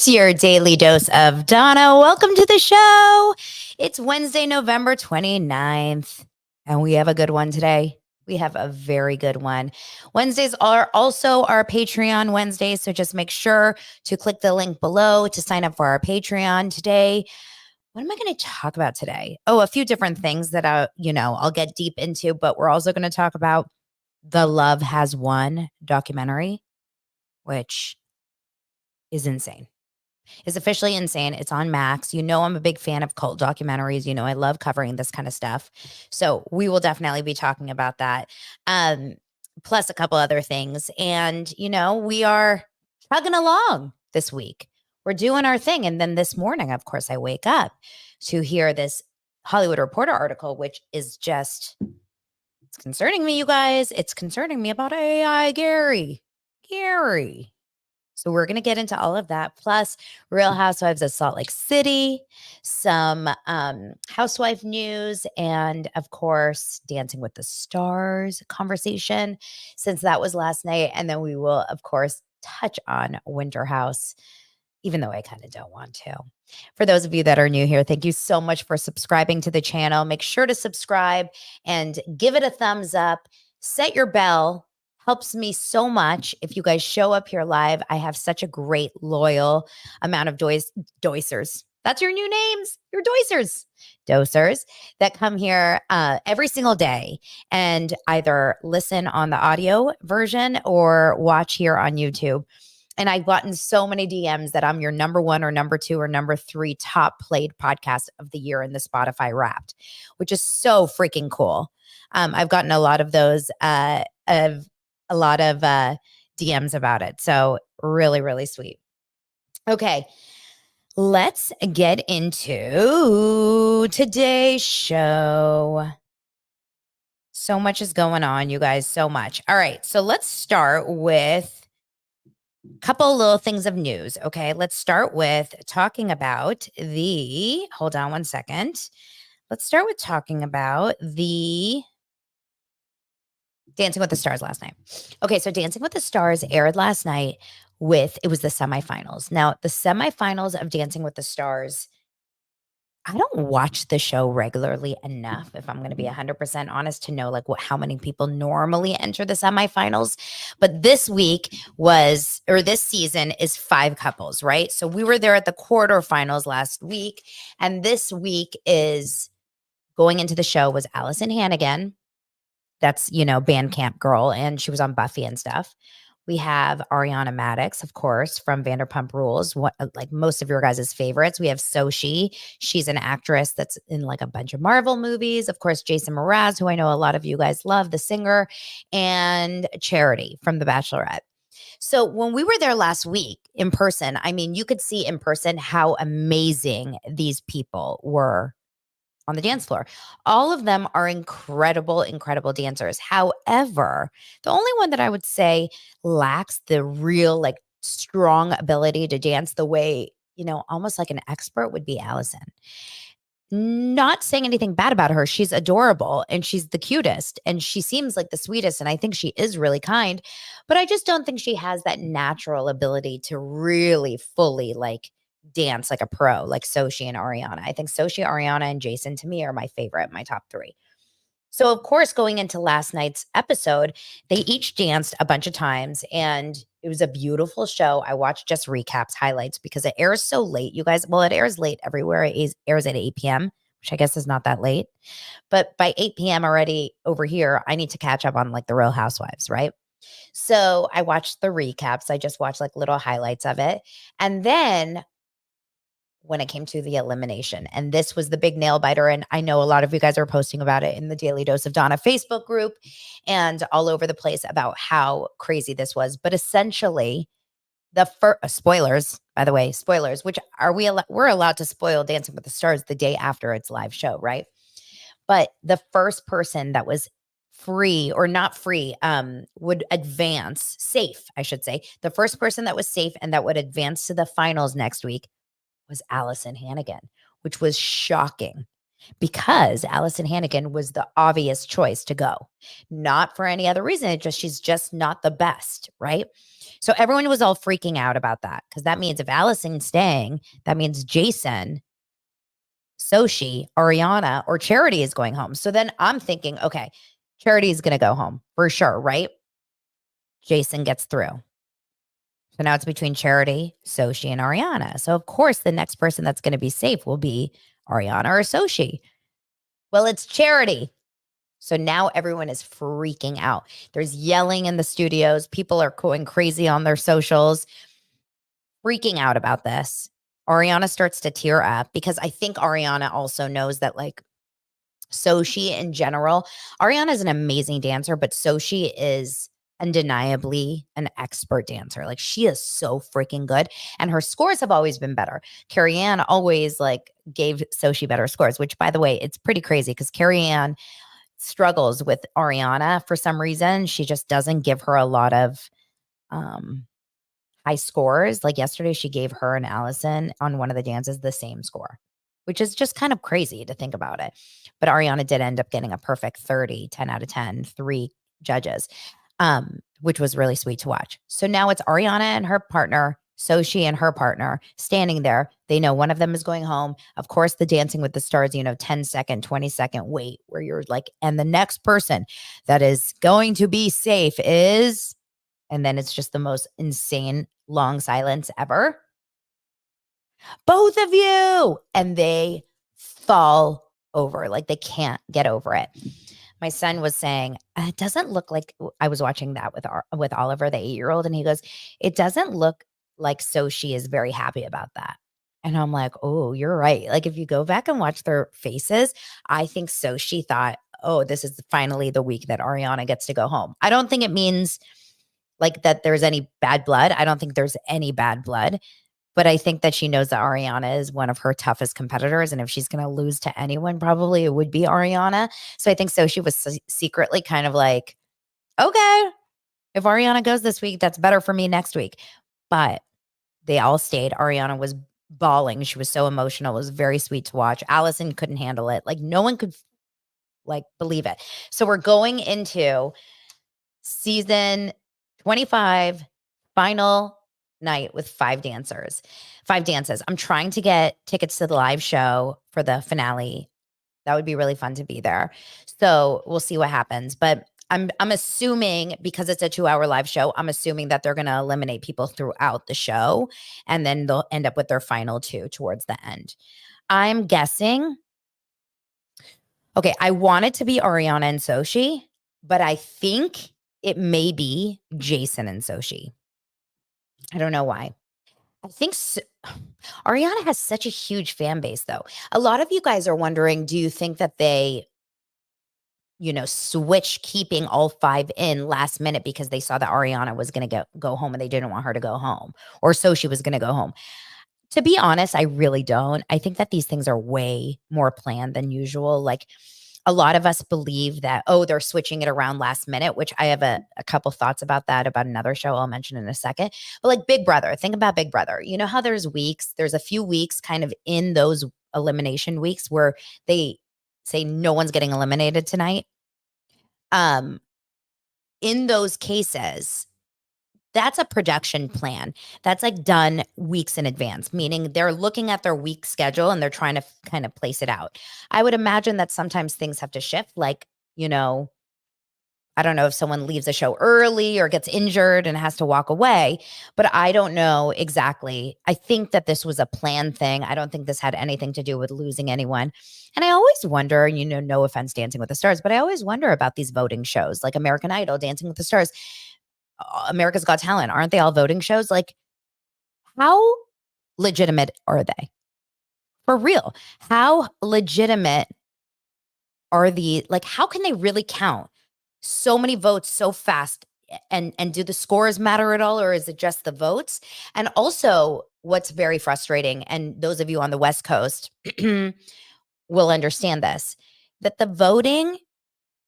It's your daily dose of Donna. Welcome to the show. It's Wednesday, November 29th, and we have a good one today. We have a very good one. Wednesdays are also our Patreon Wednesdays, so just make sure to click the link below to sign up for our Patreon today. What am I going to talk about today? Oh, a few different things that I'll get deep into, but we're also going to talk about the Love Has Won documentary, which is insane. Is officially insane. It's on Max. You know, I'm a big fan of cult documentaries. You know, I love covering this kind of stuff. So we will definitely be talking about that. Plus a couple other things. And, we are chugging along this week. We're doing our thing. And then this morning, of course, I wake up to hear this Hollywood Reporter article, which is just, it's concerning me, you guys. It's concerning me about AI Gary. So we're going to get into all of that, plus Real Housewives of Salt Lake City, some housewife news, and of course, Dancing with the Stars conversation, since that was last night. And then we will, of course, touch on Winter House, even though I kind of don't want to. For those of you that are new here, thank you so much for subscribing to the channel. Make sure to subscribe and give it a thumbs up. Set your bell. Helps me so much if you guys show up here live. I have such a great, loyal amount of doicers. That's your new names, your dosers that come here every single day and either listen on the audio version or watch here on YouTube. And I've gotten so many DMs that I'm your number one or number two or number three top played podcast of the year in the Spotify Wrapped, which is so freaking cool. I've gotten a lot of those DMs about it. So really, really sweet. Okay, let's get into today's show. So much is going on, you guys, so much. All right, so let's start with a couple little things of news. Okay, let's start with talking about hold on one second. Let's start with talking about the Dancing with the Stars last night. Okay, so Dancing with the Stars aired last night it was the semifinals. Now, the semifinals of Dancing with the Stars, I don't watch the show regularly enough, if I'm going to be 100% honest, to know how many people normally enter the semifinals. But this season is 5 couples, right? So we were there at the quarterfinals last week, and this week is going into the show was Allison Hannigan. That's, Bandcamp girl, and she was on Buffy and stuff. We have Ariana Madix, of course, from Vanderpump Rules, like most of your guys' favorites. We have Sochi. She's an actress that's in a bunch of Marvel movies. Of course, Jason Mraz, who I know a lot of you guys love, the singer, and Charity from The Bachelorette. So when we were there last week in person, I mean, you could see in person how amazing these people were on the dance floor. All of them are incredible, incredible dancers. However, the only one that I would say lacks the real, strong ability to dance the way, almost like an expert would be Allison. Not saying anything bad about her. She's adorable and she's the cutest and she seems like the sweetest. And I think she is really kind, but I just don't think she has that natural ability to really fully dance like a pro, like Sochi and Ariana. I think Sochi, Ariana, and Jason to me are my favorite, my top 3. So of course, going into last night's episode, they each danced a bunch of times and it was a beautiful show. I watched just recaps, highlights, because it airs so late, you guys. Well, it airs late everywhere. It airs at 8 p.m., which I guess is not that late. But by 8 p.m. already over here, I need to catch up on the Real Housewives, right? So I watched the recaps. I just watched little highlights of it. And then when it came to the elimination. And this was the big nail biter. And I know a lot of you guys are posting about it in the Daily Dose of Donna Facebook group and all over the place about how crazy this was. But essentially, the spoilers, by the way, spoilers, which we're allowed to spoil Dancing with the Stars the day after its live show, right? But the first person that was free or not free would advance, safe, I should say. The first person that was safe and that would advance to the finals next week was Allison Hannigan, which was shocking. because Allison Hannigan was the obvious choice to go, not for any other reason. She's just not the best, right? So everyone was all freaking out about that because that means if Allison's staying, that means Jason, Sochi, Ariana, or Charity is going home. So then I'm thinking, okay, Charity is going to go home for sure, right? Jason gets through. So now it's between Charity, Sochi, and Ariana. So of course, the next person that's going to be safe will be Ariana or Sochi. Well, it's Charity. So now everyone is freaking out. There's yelling in the studios. People are going crazy on their socials, freaking out about this. Ariana starts to tear up because I think Ariana also knows that, like, Sochi in general, Ariana is an amazing dancer, but Sochi is undeniably an expert dancer. Like, she is so freaking good. And her scores have always been better. Carrie Ann always like gave Sochi better scores, which, by the way, it's pretty crazy because Carrie Ann struggles with Ariana for some reason. She just doesn't give her a lot of high scores. Like yesterday, she gave her and Allison on one of the dances the same score, which is just kind of crazy to think about it. But Ariana did end up getting a perfect 30, 10 out of 10, 3 judges, which was really sweet to watch. So now it's Ariana and her partner, Sochi and her partner, standing there. They know one of them is going home. Of course, the Dancing with the Stars, 10-second, 20-second wait where you're like, and the next person that is going to be safe is, and then it's just the most insane long silence ever. Both of you. And they fall over. Like, they can't get over it. My son was saying, it doesn't look like, I was watching that with Oliver, the 8-year-old, and he goes, it doesn't look like Sochi is very happy about that. And I'm like, oh, you're right. Like, if you go back and watch their faces, I think Sochi thought, oh, this is finally the week that Ariana gets to go home. I don't think it means like that there's any bad blood. I don't think there's any bad blood. But I think that she knows that Ariana is one of her toughest competitors. And if she's going to lose to anyone, probably it would be Ariana. So I think Sochi was secretly kind of like, okay, if Ariana goes this week, that's better for me next week. But they all stayed. Ariana was bawling. She was so emotional. It was very sweet to watch. Allison couldn't handle it. Like, no one could like believe it. So we're going into season 25, final night with 5 dances. I'm trying to get tickets to the live show for the finale. That would be really fun to be there. So we'll see what happens. But I'm assuming, because it's a 2-hour live show, I'm assuming that they're going to eliminate people throughout the show, and then they'll end up with their final 2 towards the end. I'm guessing. Okay, I want it to be Ariana and Sochi, but I think it may be Jason and Sochi. I don't know why. I think Ariana has such a huge fan base, though. A lot of you guys are wondering, do you think that they, switch keeping all 5 in last minute because they saw that Ariana was going to go home and they didn't want her to go home, or Sochi was going to go home? To be honest, I really don't. I think that these things are way more planned than usual. Like, a lot of us believe that, oh, they're switching it around last minute, which I have a couple thoughts about that, about another show I'll mention in a second. But like Big Brother, think about Big Brother. You know how there's a few weeks kind of in those elimination weeks where they say no one's getting eliminated tonight. In those cases, that's a production plan. That's like done weeks in advance, meaning they're looking at their week schedule and they're trying to kind of place it out. I would imagine that sometimes things have to shift. Like, I don't know if someone leaves a show early or gets injured and has to walk away, but I don't know exactly. I think that this was a planned thing. I don't think this had anything to do with losing anyone. And I always wonder, no offense, Dancing with the Stars, but I always wonder about these voting shows like American Idol, Dancing with the Stars, America's Got Talent. Aren't they all voting shows? Like, how legitimate are they? For real. How legitimate are how can they really count so many votes so fast? And do the scores matter at all, or is it just the votes? And also, what's very frustrating, and those of you on the West Coast will understand this, that the voting,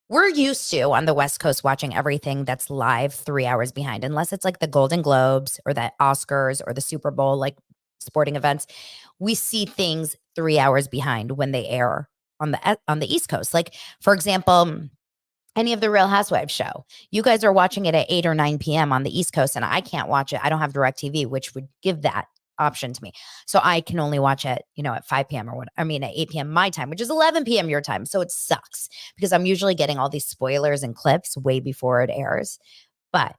we're used to on the West Coast watching everything that's live 3 hours behind, unless it's like the Golden Globes or the Oscars or the Super Bowl, like sporting events. We see things 3 hours behind when they air on the East Coast. Like, for example, any of the Real Housewives show. You guys are watching it at 8 or 9 p.m. on the East Coast, and I can't watch it. I don't have DirecTV, which would give that option to me. So I can only watch it, at 5 p.m. or at 8 p.m. my time, which is 11 p.m. your time. So it sucks because I'm usually getting all these spoilers and clips way before it airs. But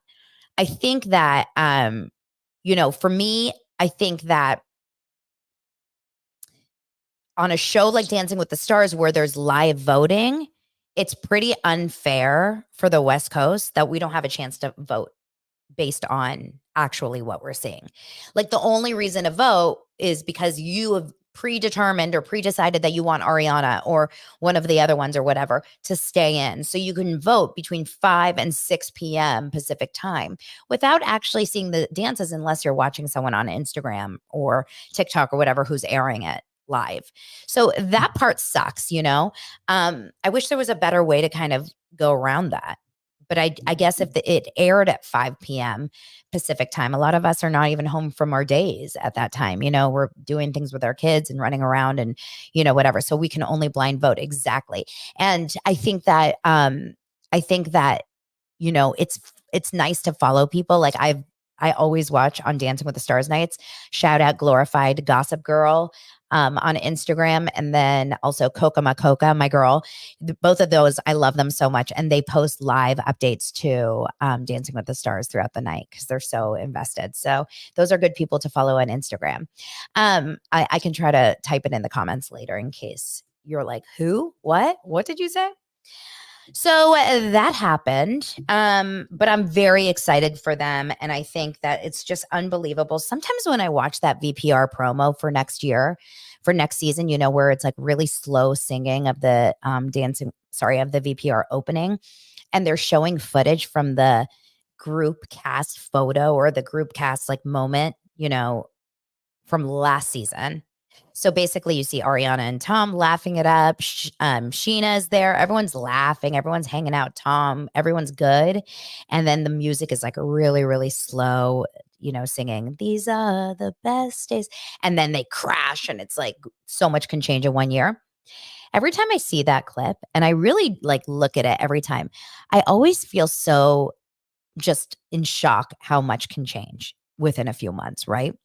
I think that, for me, I think that on a show like Dancing with the Stars where there's live voting, it's pretty unfair for the West Coast that we don't have a chance to vote based on actually what we're seeing. Like, the only reason to vote is because you have predetermined or pre-decided that you want Ariana or one of the other ones or whatever to stay in. So you can vote between 5 and 6 p.m. Pacific time without actually seeing the dances unless you're watching someone on Instagram or TikTok or whatever who's airing it live. So that part sucks, I wish there was a better way to kind of go around that. But I guess if it aired at 5 p.m. Pacific time, a lot of us are not even home from our days at that time. We're doing things with our kids and running around and, whatever. So we can only blind vote. Exactly. And I think that, it's nice to follow people. Like, I always watch on Dancing with the Stars nights. Shout out Glorified Gossip Girl on Instagram, and then also Coca Macoca, my girl. Both of those, I love them so much, and they post live updates to Dancing with the Stars throughout the night because they're so invested. So those are good people to follow on Instagram. I can try to type it in the comments later in case you're like, who? What did you say? So that happened. But I'm very excited for them. And I think that it's just unbelievable. Sometimes when I watch that VPR promo for next season, where it's like really slow singing of the of the VPR opening, and they're showing footage from the group cast photo or the group cast like moment, from last season. So basically, you see Ariana and Tom laughing it up. Sheena's there. Everyone's laughing. Everyone's hanging out. Tom. Everyone's good. And then the music is like really, really slow, singing, "These are the best days." And then they crash, and it's like so much can change in 1 year. Every time I see that clip, and I really like look at it every time, I always feel so just in shock how much can change within a few months, right?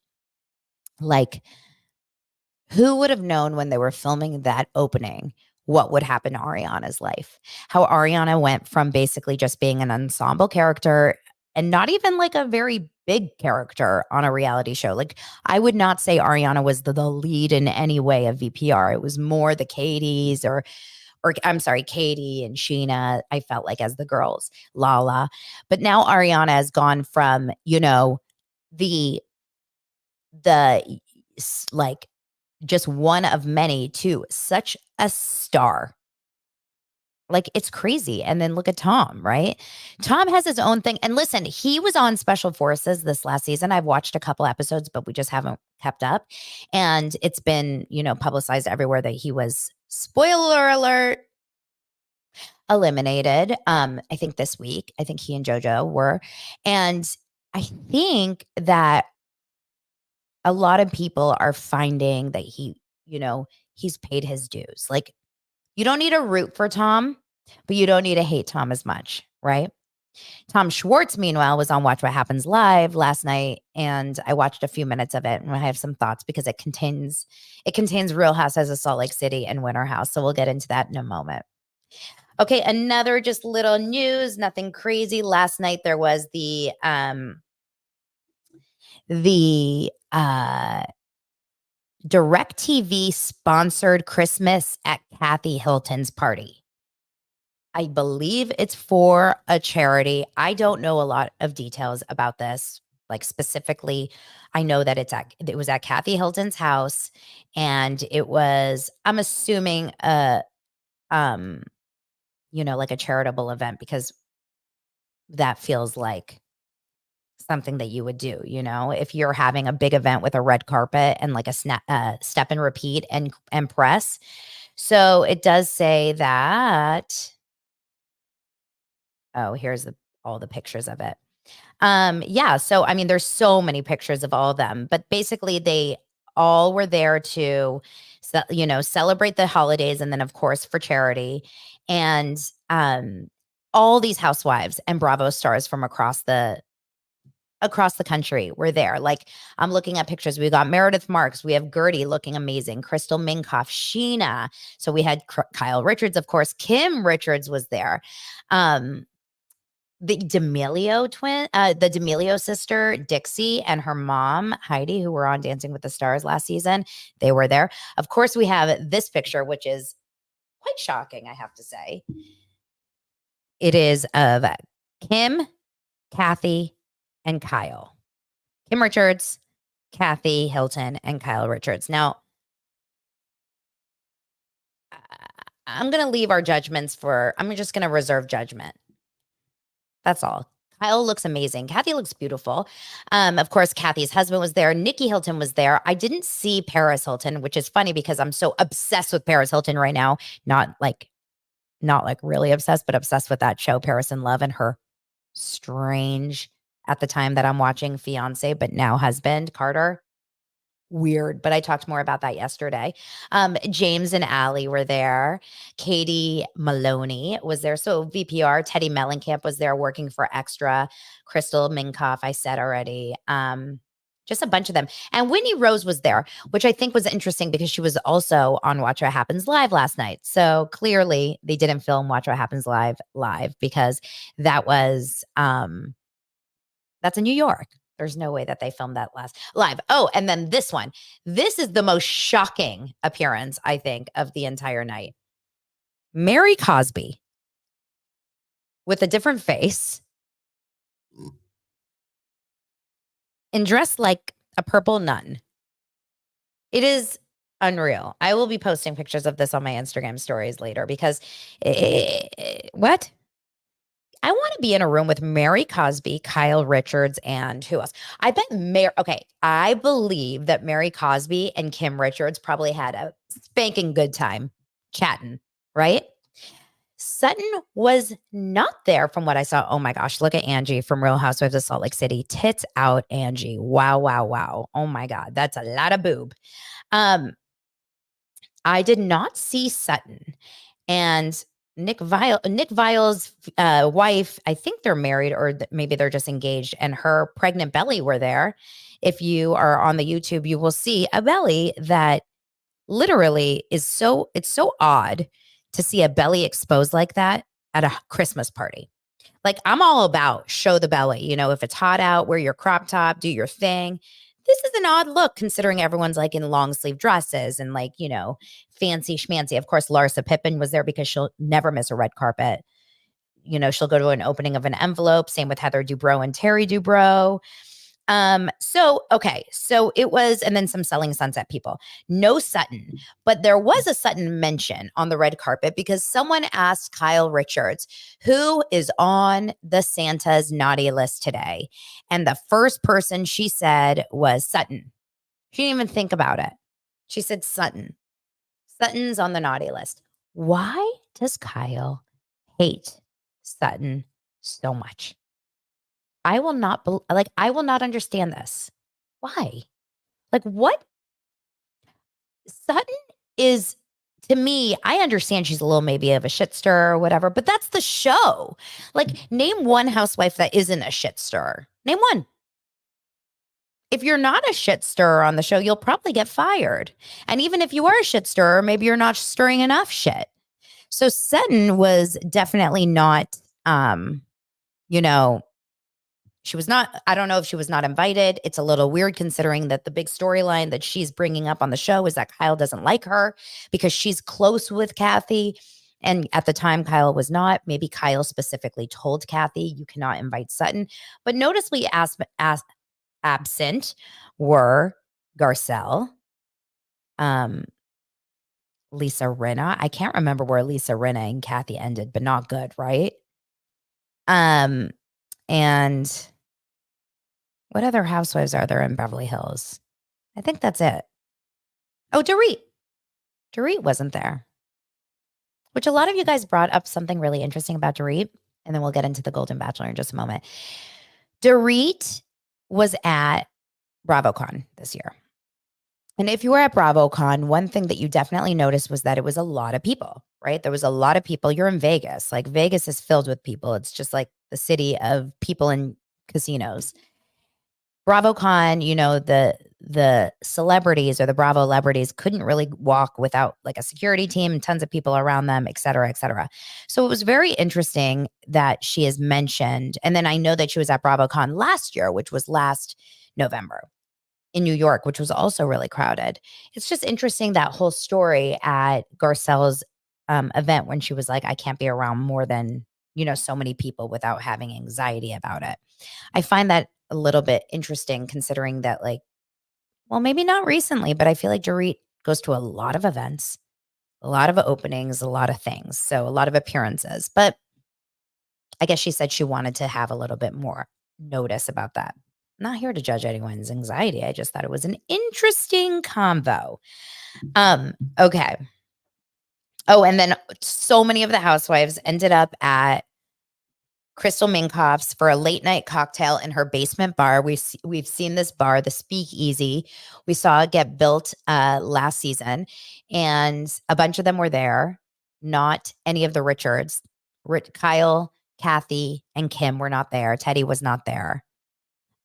Like, who would have known when they were filming that opening what would happen to Ariana's life? How Ariana went from basically just being an ensemble character and not even like a very big character on a reality show. Like, I would not say Ariana was the lead in any way of VPR. It was more the Katie's or I'm sorry, Katie and Sheena, I felt like, as the girls, Lala. But now Ariana has gone from, the like just one of many to such a star. Like, it's crazy. And then look at Tom, right? Tom has his own thing. And listen, he was on Special Forces this last season. I've watched a couple episodes, but we just haven't kept up. And it's been, publicized everywhere that he was, spoiler alert, eliminated. I think this week. I think he and JoJo were. And I think that a lot of people are finding that he's paid his dues. Like, you don't need to root for Tom, but you don't need to hate Tom as much, right? Tom Schwartz, meanwhile, was on Watch What Happens Live last night, and I watched a few minutes of it, and I have some thoughts because it contains Real Housewives of Salt Lake City and Winter House. So we'll get into that in a moment. Okay, another just little news, nothing crazy. Last night there was the DirecTV sponsored Christmas at Kathy Hilton's party. I believe it's for a charity. I don't know a lot of details about this. Like, specifically, I know that it was at Kathy Hilton's house, and it was, I'm assuming, like a charitable event, because that feels like something that you would do, if you're having a big event with a red carpet and like a step and repeat and press. So it does say that. Oh, here's all the pictures of it. Yeah. So, I mean, there's so many pictures of all of them, but basically they all were there to So, celebrate the holidays, and then of course for charity. And all these housewives and Bravo stars from across the country were there. Like, I'm looking at pictures. We got Meredith Marks. We have Gertie looking amazing. Crystal Minkoff, Sheena. So we had Kyle Richards, of course. Kim Richards was there. The D'Amelio sister, Dixie, and her mom, Heidi, who were on Dancing with the Stars last season, they were there. Of course, we have this picture, which is quite shocking, I have to say. It is of Kim, Kathy, and Kyle. Kim Richards, Kathy Hilton, and Kyle Richards. Now, I'm going to leave our judgments I'm just going to reserve judgment. That's all. Kyle looks amazing. Kathy looks beautiful. Of course, Kathy's husband was there. Nikki Hilton was there. I didn't see Paris Hilton, which is funny because I'm so obsessed with Paris Hilton right now. Not like really obsessed, but obsessed with that show, Paris in Love, and her strange, at the time that I'm watching, fiance, but now husband, Carter. Weird, but I talked more about that yesterday. James and Allie were there. Katie Maloney was there. So VPR, Teddy Mellencamp was there working for Extra. Crystal Minkoff, I said already. Just a bunch of them. And Whitney Rose was there, which I think was interesting because she was also on Watch What Happens Live last night. So clearly they didn't film Watch What Happens Live because that was that's in New York. There's no way that they filmed that live. Oh, and then this one. This is the most shocking appearance, I think, of the entire night. Mary Cosby with a different face and dressed like a purple nun. It is unreal. I will be posting pictures of this on my Instagram stories later because what? I want to be in a room with Mary Cosby, Kyle Richards, and who else? I bet I believe that Mary Cosby and Kim Richards probably had a spanking good time chatting, right? Sutton was not there from what I saw. Oh my gosh, look at Angie from Real Housewives of Salt Lake City. Tits out, Angie. Wow, wow, wow. Oh my God, that's a lot of boob. I did not see Sutton. And Nick Vile's wife, I think they're married or maybe they're just engaged, and her pregnant belly were there. If you are on the YouTube, you will see a belly that literally it's so odd to see a belly exposed like that at a Christmas party. Like, I'm all about show the belly. If it's hot out, wear your crop top, do your thing. This is an odd look considering everyone's like in long sleeve dresses and fancy schmancy. Of course, Larsa Pippen was there because she'll never miss a red carpet. She'll go to an opening of an envelope. Same with Heather Dubrow and Terry Dubrow. So it was, and then some Selling Sunset people. No Sutton, but there was a Sutton mention on the red carpet because someone asked Kyle Richards, who is on the Santa's naughty list today? And the first person she said was Sutton. She didn't even think about it. She said Sutton. Sutton's on the naughty list. Why does Kyle hate Sutton so much? I will not understand this. Why? Like, what? Sutton is, to me, I understand she's a little maybe of a shit stirrer or whatever, but that's the show. Like, name one housewife that isn't a shit stirrer. Name one. If you're not a shit stirrer on the show, you'll probably get fired. And even if you are a shit stirrer, maybe you're not stirring enough shit. So Sutton was definitely not, she was not, I don't know if she was not invited. It's a little weird considering that the big storyline that she's bringing up on the show is that Kyle doesn't like her because she's close with Kathy. And at the time, Kyle was not. Maybe Kyle specifically told Kathy, you cannot invite Sutton. But noticeably absent were Garcelle, Lisa Rinna. I can't remember where Lisa Rinna and Kathy ended, but not good, right? And what other housewives are there in Beverly Hills? I think that's it. Oh, Dorit. Dorit wasn't there, which a lot of you guys brought up something really interesting about Dorit, and then we'll get into the Golden Bachelor in just a moment. Dorit was at BravoCon this year. And if you were at BravoCon, one thing that you definitely noticed was that it was a lot of people, right? There was a lot of people. You're in Vegas. Like Vegas is filled with people. It's just like the city of people in casinos. BravoCon, the celebrities or the Bravo celebrities couldn't really walk without like a security team and tons of people around them, et cetera, et cetera. So it was very interesting that she has mentioned. And then I know that she was at BravoCon last year, which was last November in New York, which was also really crowded. It's just interesting that whole story at Garcelle's event when she was like, I can't be around more than, so many people without having anxiety about it. I find that a little bit interesting considering that, like, well, maybe not recently, but I feel like Dorit goes to a lot of events, a lot of openings, a lot of things. So a lot of appearances. But I guess she said she wanted to have a little bit more notice about that. Not here to judge anyone's anxiety. I just thought it was an interesting convo. Okay. Oh, and then so many of the housewives ended up at Crystal Minkoff's for a late night cocktail in her basement bar. We've seen this bar, the Speakeasy. We saw it get built last season, and a bunch of them were there. Not any of the Richards. Kyle, Kathy, and Kim were not there. Teddy was not there.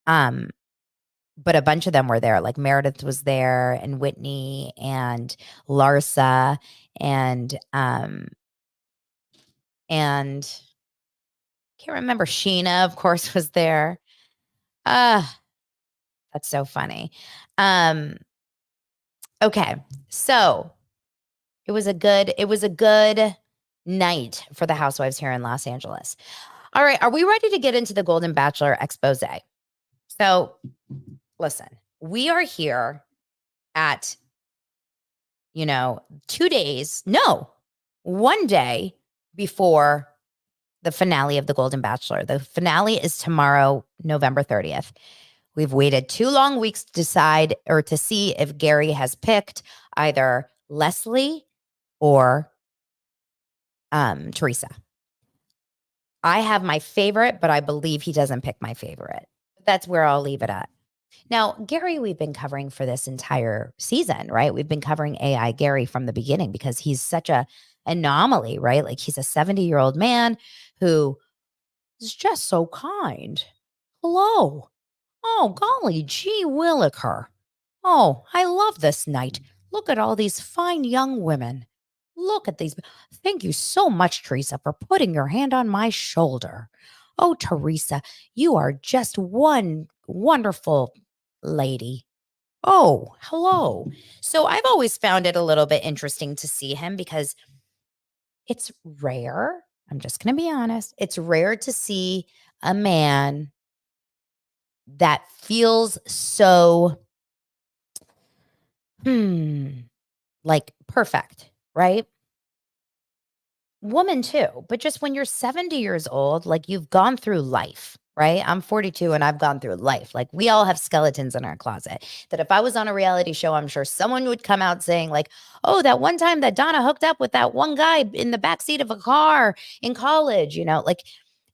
But a bunch of them were there. Like Meredith was there, and Whitney, and Larsa, and can't remember. Sheena, of course, was there. That's so funny. Okay. So it was a good night for the housewives here in Los Angeles. All right. Are we ready to get into the Golden Bachelor expose? So listen, we are here at, 2 days, no, 1 day before the finale of the Golden Bachelor. The finale is tomorrow, November 30th. We've waited 2 long weeks to decide or to see if Gerry has picked either Leslie or Teresa. I have my favorite, but I believe he doesn't pick my favorite. That's where I'll leave it at. Now, Gerry, we've been covering for this entire season, right? We've been covering AI Gerry from the beginning because he's such a anomaly, right? Like he's a 70-year-old man who is just so kind. Hello. Oh, golly gee williker. Oh, I love this night. Look at all these fine young women. Look at these. Thank you so much, Teresa, for putting your hand on my shoulder. Oh, Teresa, you are just one wonderful lady. Oh, hello. So I've always found it a little bit interesting to see him because it's rare. I'm just going to be honest. It's rare to see a man that feels so like perfect, right? Woman too, but just when you're 70 years old, like you've gone through life, right? I'm 42 and I've gone through life. Like we all have skeletons in our closet that if I was on a reality show, I'm sure someone would come out saying like, oh, that one time that Donna hooked up with that one guy in the backseat of a car in college, like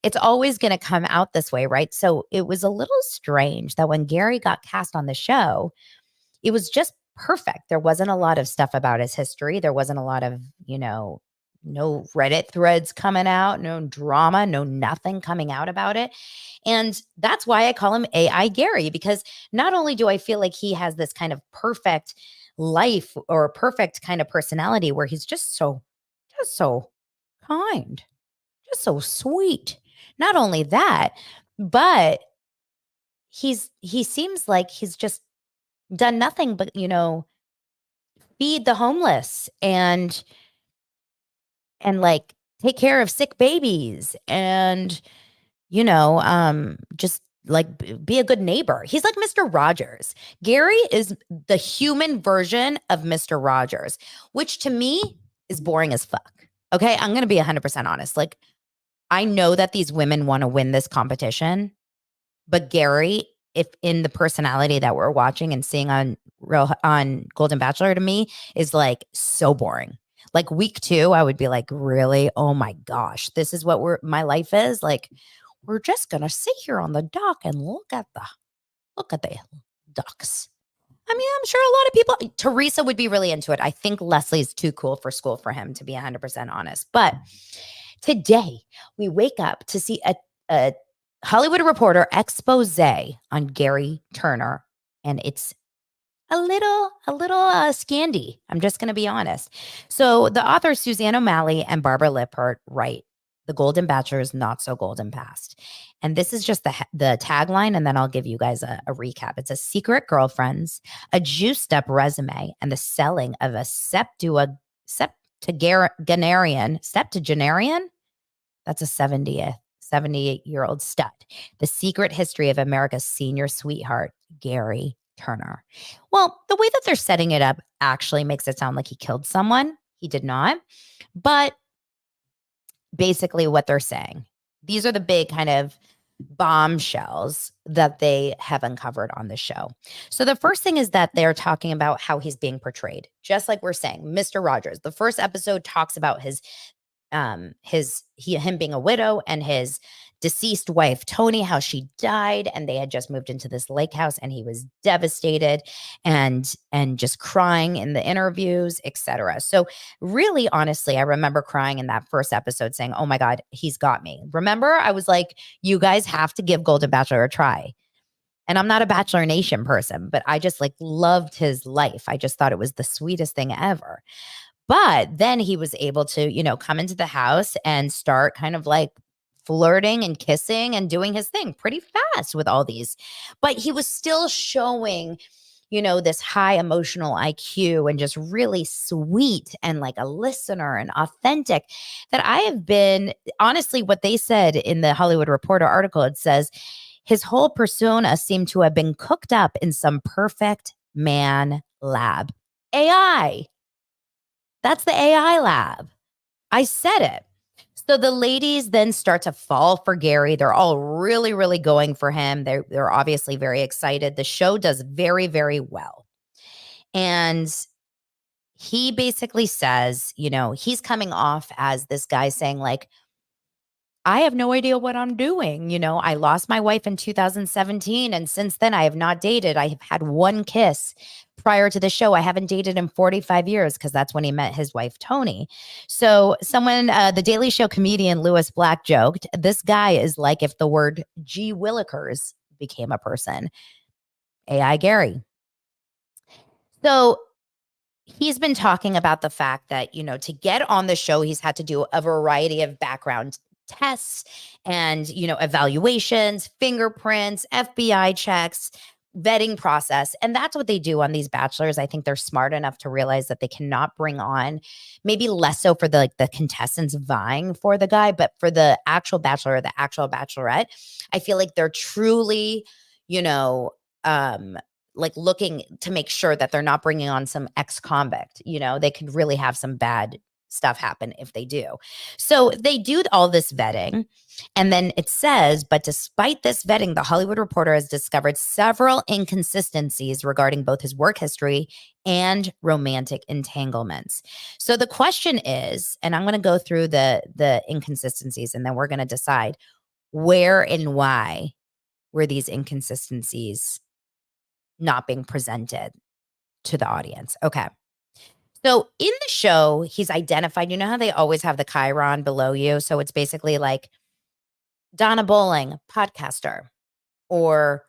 it's always going to come out this way, right? So it was a little strange that when Gerry got cast on the show, it was just perfect. There wasn't a lot of stuff about his history. There wasn't a lot of, no Reddit threads coming out, no drama, no nothing coming out about it. And that's why I call him AI Gerry, because not only do I feel like he has this kind of perfect life or perfect kind of personality where he's just so kind, just so sweet. Not only that, but he seems like he's just done nothing but, feed the homeless and like take care of sick babies and, just like be a good neighbor. He's like Mr. Rogers. Gerry is the human version of Mr. Rogers, which to me is boring as fuck. Okay. I'm going to be 100% honest. Like, I know that these women want to win this competition, but Gerry, if in the personality that we're watching and seeing on Golden Bachelor, to me is like so boring. Like week 2, I would be like, really? Oh my gosh, this is what my life is. Like, we're just gonna sit here on the dock and look at the ducks. I mean, I'm sure a lot of people, Teresa would be really into it. I think Leslie's too cool for school for him, to be 100% honest. But today we wake up to see a Hollywood Reporter expose on Gerry Turner. And it's a little scandy. I'm just going to be honest. So the authors Suzanne O'Malley and Barbara Lippert write, "The Golden Bachelor is not so golden past." And this is just the tagline, and then I'll give you guys a recap. It's a secret girlfriends, a juiced up resume, and the selling of a septuagenarian. That's a 78-year-old stud. The secret history of America's senior sweetheart, Gerry Turner. Well, the way that they're setting it up actually makes it sound like he killed someone. He did not. But basically what they're saying, these are the big kind of bombshells that they have uncovered on the show. So the first thing is that they're talking about how he's being portrayed. Just like we're saying, Mr. Rogers, the first episode talks about him being a widow and his deceased wife Tony, how she died, and they had just moved into this lake house, and he was devastated and just crying in the interviews, etc. So really, honestly, I remember crying in that first episode saying, oh my God, he's got me. Remember, I was like, you guys have to give Golden Bachelor a try. And I'm not a Bachelor Nation person, but I just like loved his life. I just thought it was the sweetest thing ever. But then he was able to, come into the house and start kind of like flirting and kissing and doing his thing pretty fast with all these. But he was still showing, this high emotional IQ and just really sweet and like a listener and authentic that I have been, honestly, what they said in the Hollywood Reporter article, it says his whole persona seemed to have been cooked up in some perfect man lab. AI. That's the AI lab. I said it. So the ladies then start to fall for Gerry. They're all really, really going for him. They're obviously very excited. The show does very, very well. And he basically says, he's coming off as this guy saying like, I have no idea what I'm doing. I lost my wife in 2017. And since then, I have not dated. I have had one kiss prior to the show. I haven't dated in 45 years because that's when he met his wife, Tony. So the Daily Show comedian Louis Black joked, this guy is like if the word G. Willikers became a person. AI Gerry. So he's been talking about the fact that, to get on the show, he's had to do a variety of background tests and, evaluations, fingerprints, FBI checks, vetting process. And that's what they do on these bachelors. I think they're smart enough to realize that they cannot bring on, maybe less so for the contestants vying for the guy, but for the actual bachelor or the actual bachelorette, I feel like they're truly, like looking to make sure that they're not bringing on some ex-convict. They could really have some bad stuff happen if they do. So they do all this vetting. And then it says, but despite this vetting, the Hollywood Reporter has discovered several inconsistencies regarding both his work history and romantic entanglements. So the question is, and I'm going to go through the inconsistencies, and then we're going to decide where and why were these inconsistencies not being presented to the audience. Okay. So in the show, he's identified, how they always have the chyron below you. So it's basically like Donna Bowling, podcaster, or,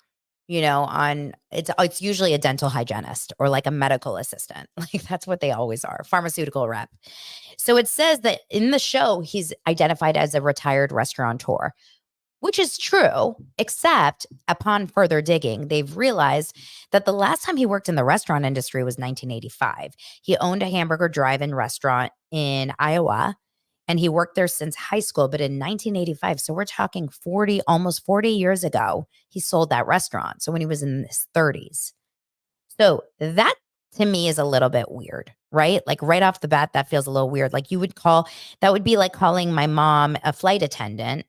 it's usually a dental hygienist or like a medical assistant. Like that's what they always are, pharmaceutical rep. So it says that in the show, he's identified as a retired restaurateur, which is true, except upon further digging, they've realized that the last time he worked in the restaurant industry was 1985. He owned a hamburger drive-in restaurant in Iowa, and he worked there since high school. But in 1985, so we're talking almost 40 years ago, he sold that restaurant. So when he was in his 30s. So that to me is a little bit weird, right? Like right off the bat, that feels a little weird. Like that would be like calling my mom a flight attendant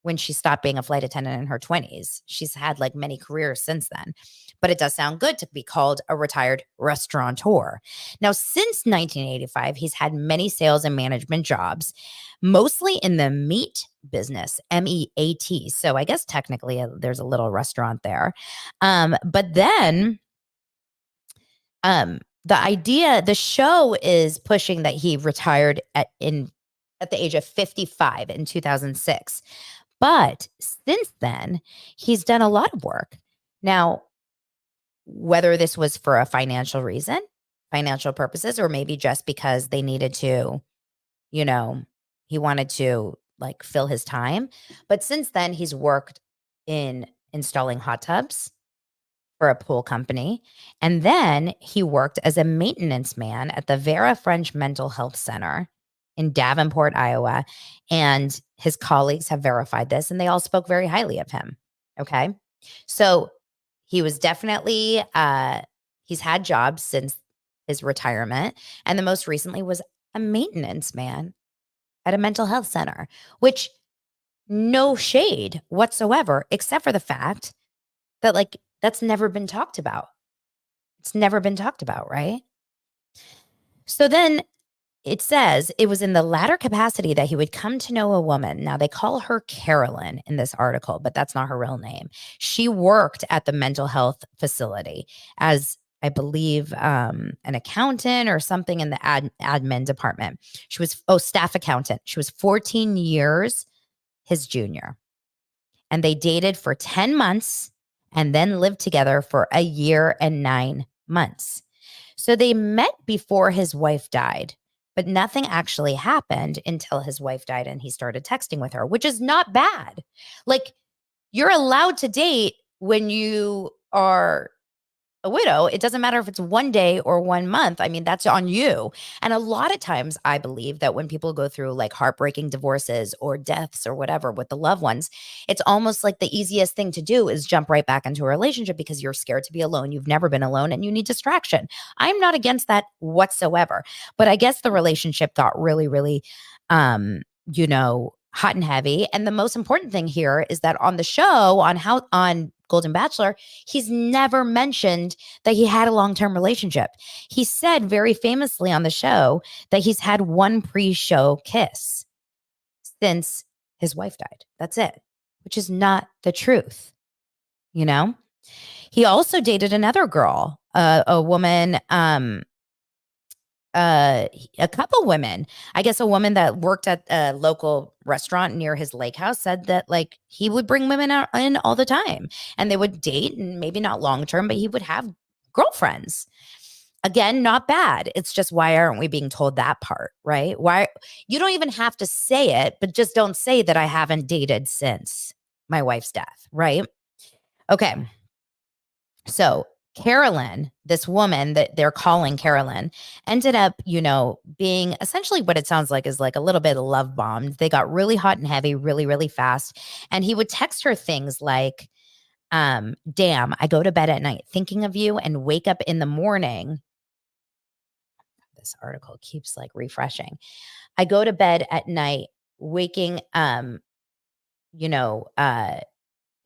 when she stopped being a flight attendant in her 20s. She's had like many careers since then, but it does sound good to be called a retired restaurateur. Now, since 1985, he's had many sales and management jobs, mostly in the meat business, MEAT. So I guess technically there's a little restaurant there. But then The show is pushing that he retired at the age of 55 in 2006. But since then, he's done a lot of work. Now, whether this was for a financial reason, financial purposes, or maybe just because they needed to, you know, he wanted to like fill his time. But since then, he's worked in installing hot tubs for a pool company. And then he worked as a maintenance man at the Vera French Mental Health Center in Davenport, Iowa. And his colleagues have verified this, and they all spoke very highly of him. Okay. So he was definitely, he's had jobs since his retirement. And the most recently was a maintenance man at a mental health center, which no shade whatsoever, except for the fact that, like, that's never been talked about. It's never been talked about, right? So then it says it was in the latter capacity that he would come to know a woman. Now they call her Carolyn in this article, but that's not her real name. She worked at the mental health facility as, I believe, an accountant or something in the admin department. She was, staff accountant. She was 14 years his junior. And they dated for 10 months and then lived together for a year and 9 months. So they met before his wife died, but nothing actually happened until his wife died and he started texting with her, which is not bad. Like, you're allowed to date when you are a widow. It doesn't matter if it's 1 day or 1 month. I mean, that's on you. And a lot of times I believe that when people go through like heartbreaking divorces or deaths or whatever with the loved ones, it's almost like the easiest thing to do is jump right back into a relationship because you're scared to be alone. You've never been alone and you need distraction. I'm not against that whatsoever. But I guess the relationship got really, really, hot and heavy. And the most important thing here is that on the show, on Golden Bachelor, he's never mentioned that he had a long-term relationship. He said very famously on the show that he's had one pre-show kiss since his wife died. That's it, which is not the truth. He also dated another girl, a woman, a couple women. I guess a woman that worked at a local restaurant near his lake house said that like he would bring women out in all the time and they would date, and maybe not long term, but he would have girlfriends. Again, not bad. It's just, why aren't we being told that part, right? Why you don't even have to say it, but just don't say that I haven't dated since my wife's death, right? Okay. So Carolyn, this woman that they're calling Carolyn, ended up, being essentially what it sounds like is like a little bit of love bombed. They got really hot and heavy really, really fast. And he would text her things like, damn, I go to bed at night thinking of you and wake up in the morning. This article keeps like refreshing. I go to bed at night waking,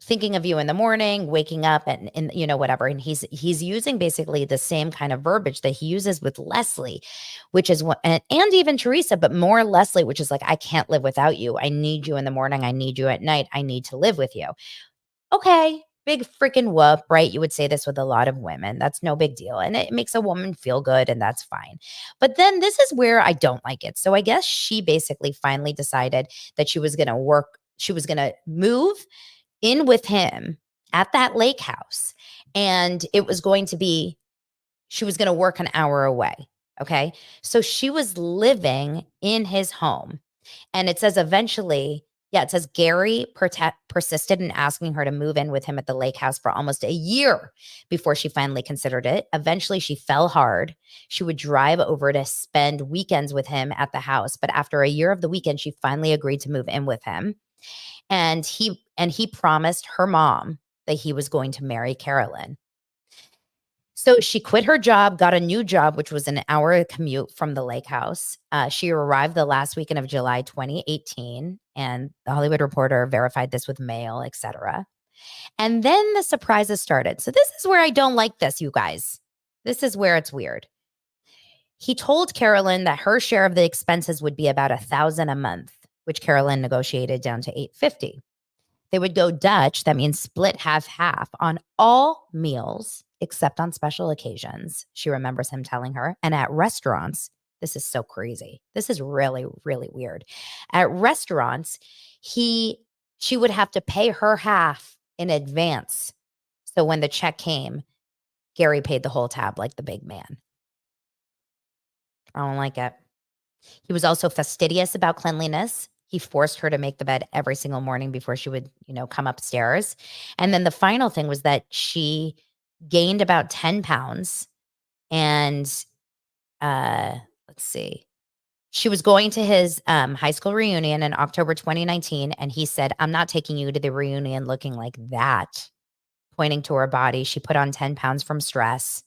thinking of you in the morning, waking up and whatever. And he's using basically the same kind of verbiage that he uses with Leslie, which is what, and even Teresa, but more Leslie, which is like, I can't live without you. I need you in the morning. I need you at night. I need to live with you. Okay. Big freaking whoop, right? You would say this with a lot of women. That's no big deal. And it makes a woman feel good, and that's fine. But then this is where I don't like it. So I guess she basically finally decided that she was going to move in with him at that lake house. And it was going to be, she was going to work an hour away. Okay. So she was living in his home. And it says eventually, it says Gerry persisted in asking her to move in with him at the lake house for almost a year before she finally considered it. Eventually, she fell hard. She would drive over to spend weekends with him at the house. But after a year of the weekend, she finally agreed to move in with him. And he promised her mom that he was going to marry Carolyn. So she quit her job, got a new job, which was an hour commute from the lake house. She arrived the last weekend of July 2018, and the Hollywood Reporter verified this with mail, etc. And then the surprises started. So this is where I don't like this, you guys. This is where it's weird. He told Carolyn that her share of the expenses would be about $1,000 a month, which Carolyn negotiated down to $850. They would go Dutch. That means split half on all meals except on special occasions. She remembers him telling her. And at restaurants, this is so crazy. This is really, really weird. At restaurants, she would have to pay her half in advance. So when the check came, Gerry paid the whole tab like the big man. I don't like it. He was also fastidious about cleanliness. He forced her to make the bed every single morning before she would, come upstairs. And then the final thing was that she gained about 10 pounds. And let's see. She was going to his high school reunion in October 2019. And he said, "I'm not taking you to the reunion looking like that," pointing to her body. She put on 10 pounds from stress.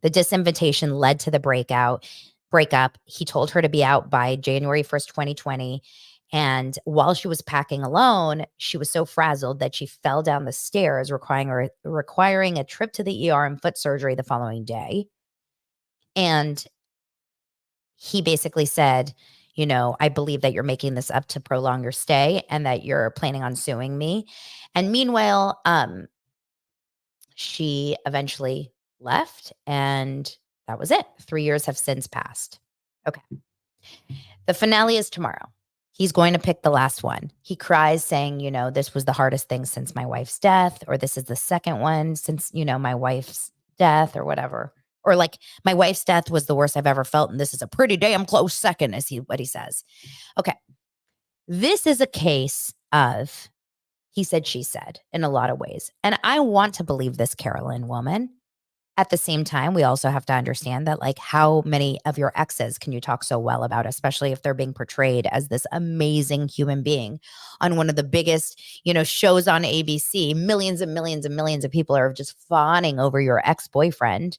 The disinvitation led to the breakup. He told her to be out by January 1st, 2020. And while she was packing alone, she was so frazzled that she fell down the stairs, requiring a trip to the ER and foot surgery the following day. And he basically said, "I believe that you're making this up to prolong your stay and that you're planning on suing me." And meanwhile, she eventually left, and that was it. 3 years have since passed. Okay. The finale is tomorrow. He's going to pick the last one. He cries saying, "This was the hardest thing since my wife's death," or "This is the second one since, my wife's death," or whatever. Or like, "My wife's death was the worst I've ever felt, and this is a pretty damn close second," is what he says. Okay. This is a case of he said, she said in a lot of ways. And I want to believe this Carolyn woman. At the same time, we also have to understand that, like, how many of your exes can you talk so well about, especially if they're being portrayed as this amazing human being on one of the biggest, shows on ABC. Millions and millions and millions of people are just fawning over your ex-boyfriend.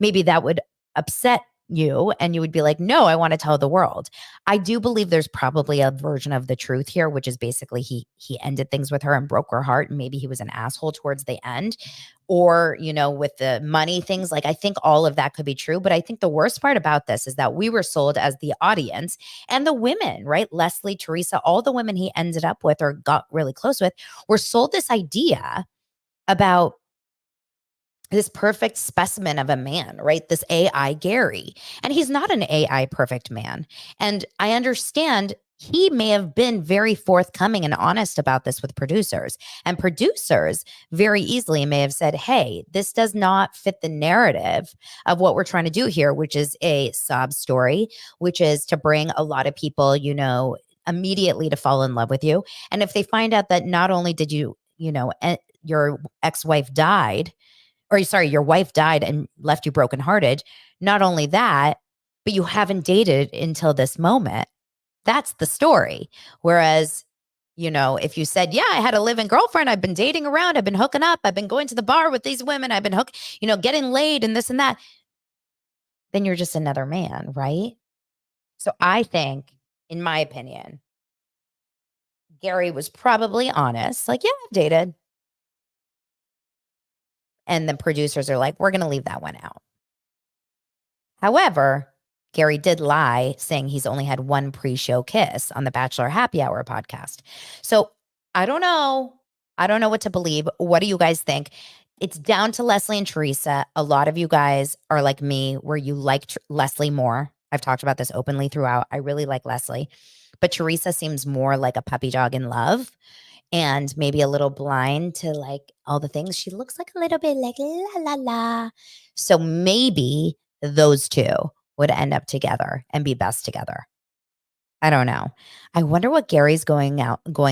Maybe that would upset you and you would be like, "No, I want to tell the world." I do believe there's probably a version of the truth here, which is basically he ended things with her and broke her heart, and maybe he was an asshole towards the end. Or, with the money things, like, I think all of that could be true. But I think the worst part about this is that we were sold as the audience, and the women, right? Leslie, Teresa, all the women he ended up with or got really close with were sold this idea about this perfect specimen of a man, right? This AI Gerry. And he's not an AI perfect man. And I understand he may have been very forthcoming and honest about this with producers. And producers very easily may have said, "Hey, this does not fit the narrative of what we're trying to do here," which is a sob story, which is to bring a lot of people, immediately to fall in love with you. And if they find out that not only did your ex-wife died, or sorry, your wife died and left you brokenhearted. Not only that, but you haven't dated until this moment. That's the story. Whereas, if you said, "Yeah, I had a live-in girlfriend, I've been dating around, I've been hooking up, I've been going to the bar with these women, I've been getting laid and this and that," then you're just another man, right? So I think, in my opinion, Gerry was probably honest. Like, "Yeah, I've dated." And the producers are like, "We're going to leave that one out." However, Gerry did lie, saying he's only had one pre-show kiss on the Bachelor Happy Hour podcast. So I don't know. I don't know what to believe. What do you guys think? It's down to Leslie and Teresa. A lot of you guys are like me, where you like Leslie more. I've talked about this openly throughout. I really like Leslie. But Teresa seems more like a puppy dog in love, and maybe a little blind to like all the things. She looks like a little bit like la la la. So maybe those two would end up together and be best together. I don't know. I wonder what Gerry's going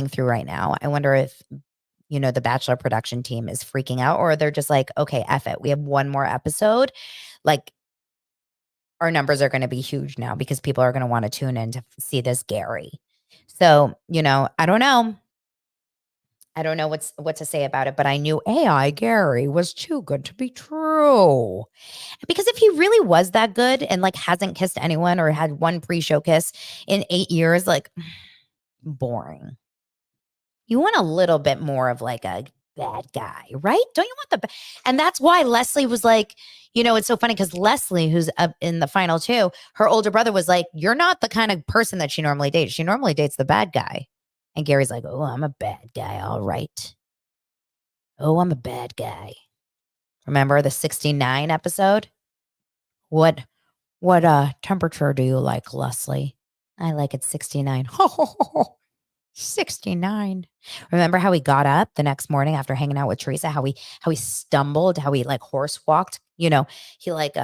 through right now. I wonder if, the Bachelor production team is freaking out, or they're just like, "Okay, F it. We have one more episode. Like, our numbers are going to be huge now because people are going to want to tune in to see this Gerry." So, I don't know. I don't know what to say about it, but I knew AI Gerry was too good to be true. Because if he really was that good and like hasn't kissed anyone or had one pre-show kiss in 8 years, like, boring. You want a little bit more of like a bad guy, right? Don't you want and that's why Leslie was like, it's so funny because Leslie, who's up in the final two, her older brother was like, "You're not the kind of person that she normally dates. She normally dates the bad guy." And Gary's like, oh, I'm a bad guy. All right. Oh, I'm a bad guy. Remember the 69 episode? What temperature do you like, Leslie? I like it 69. 69. Remember how he got up the next morning after hanging out with Teresa? How he stumbled, how he like horse walked, he like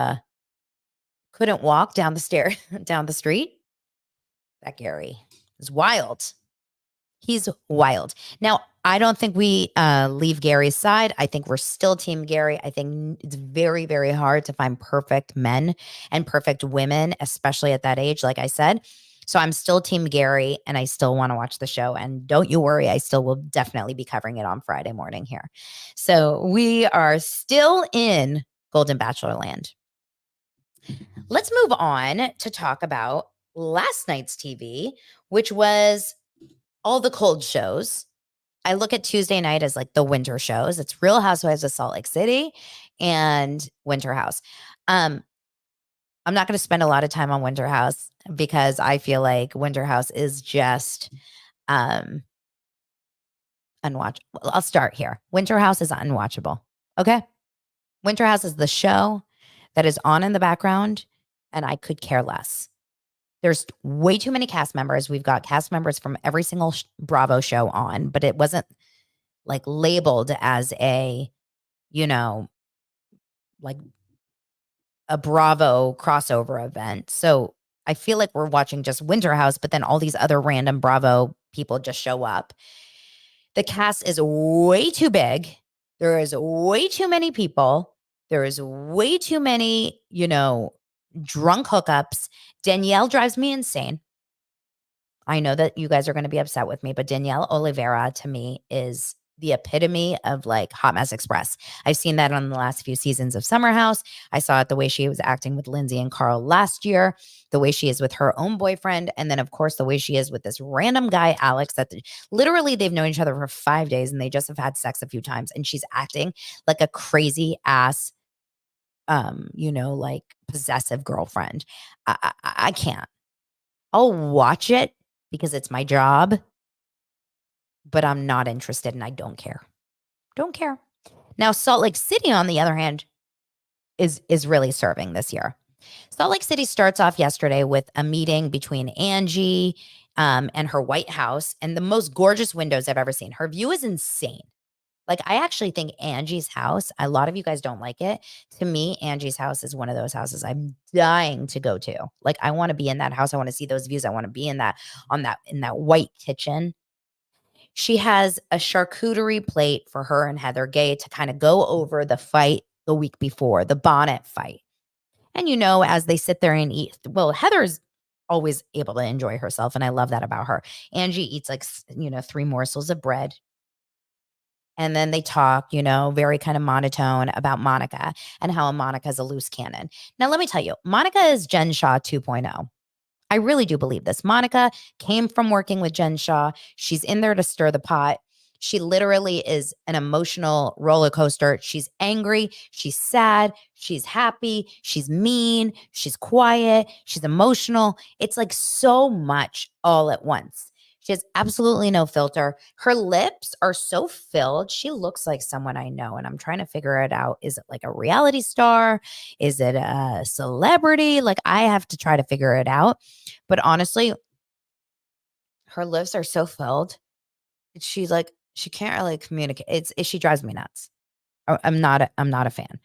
couldn't walk down the stair down the street. That Gary is wild. He's wild. Now, I don't think we leave Gary's side. I think we're still Team Gary. I think it's very, very hard to find perfect men and perfect women, especially at that age, like I said. So I'm still Team Gary, and I still want to watch the show. And don't you worry, I still will definitely be covering it on Friday morning here. So we are still in Golden Bachelor land. Let's move on to talk about last night's TV, which was all the cold shows. I look at Tuesday night as like the winter shows. It's Real Housewives of Salt Lake City and Winter House. I'm not going to spend a lot of time on Winter House because I feel like Winter House is just unwatchable. I'll start here. Winter House is unwatchable. Okay. Winter House is the show that is on in the background, and I could care less. There's way too many cast members. We've got cast members from every single Bravo show on, but it wasn't like labeled as a, like a Bravo crossover event. So I feel like we're watching just Winter House, but then all these other random Bravo people just show up. The cast is way too big. There is way too many people. There is way too many, drunk hookups. Danielle drives me insane. I know that you guys are going to be upset with me, but Danielle Oliveira to me is the epitome of like Hot Mess Express. I've seen that on the last few seasons of Summer House. I saw it the way she was acting with Lindsay and Carl last year, the way she is with her own boyfriend, and then of course the way she is with this random guy, Alex, that literally they've known each other for 5 days and they just have had sex a few times, and she's acting like a crazy ass, like possessive girlfriend. I can't. I'll watch it because it's my job, but I'm not interested and I don't care. Don't care. Now, Salt Lake City, on the other hand, is really serving this year. Salt Lake City starts off yesterday with a meeting between Angie and her White House, and the most gorgeous windows I've ever seen. Her view is insane. Like, I actually think Angie's house, a lot of you guys don't like it. To me, Angie's house is one of those houses I'm dying to go to. Like, I want to be in that house. I want to see those views. I want to be in that white kitchen. She has a charcuterie plate for her and Heather Gay to kind of go over the fight the week before, the bonnet fight. And as they sit there and eat, well, Heather's always able to enjoy herself, and I love that about her. Angie eats like 3 morsels of bread. And then they talk, very kind of monotone about Monica and how Monica's a loose cannon. Now, let me tell you, Monica is Jen Shah 2.0. I really do believe this. Monica came from working with Jen Shah. She's in there to stir the pot. She literally is an emotional roller coaster. She's angry. She's sad. She's happy. She's mean. She's quiet. She's emotional. It's like so much all at once. She has absolutely no filter. Her lips are so filled. She looks like someone I know, and I'm trying to figure it out. Is it like a reality star? Is it a celebrity? Like, I have to try to figure it out. But honestly, her lips are so filled. She's like, she can't really communicate. She drives me nuts. I'm not a fan.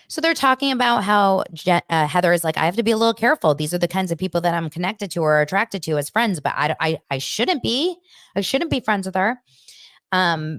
So they're talking about how Heather is like, I have to be a little careful. These are the kinds of people that I'm connected to or attracted to as friends, but I shouldn't be. I shouldn't be friends with her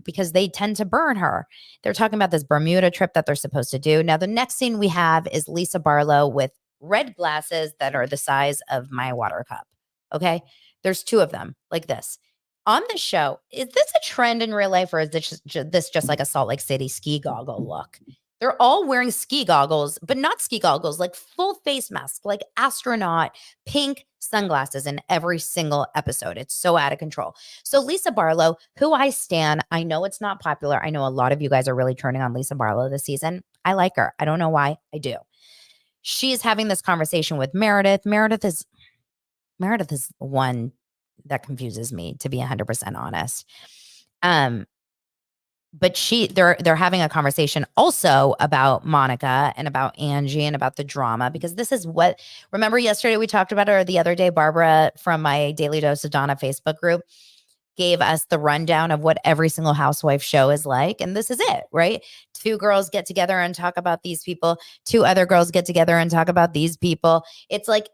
because they tend to burn her. They're talking about this Bermuda trip that they're supposed to do. Now, the next scene we have is Lisa Barlow with red glasses that are the size of my water cup. Okay. There's 2 of them like this. On the show, is this a trend in real life, or is this just like a Salt Lake City ski goggle look? They're all wearing ski goggles, but not ski goggles, like full face mask, like astronaut pink sunglasses in every single episode. It's so out of control. So Lisa Barlow, who I stan, I know it's not popular. I know a lot of you guys are really turning on Lisa Barlow this season. I like her. I don't know why. I do. She's having this conversation with Meredith. Meredith is one that confuses me, to be 100% honest. But they're having a conversation also about Monica and about Angie and about the drama, because this is what, remember yesterday we talked about it, or the other day, Barbara from my Daily Dose of Donna Facebook group gave us the rundown of what every single housewife show is like. And this is it, right? Two girls get together and talk about these people. Two other girls get together and talk about these people. It's like,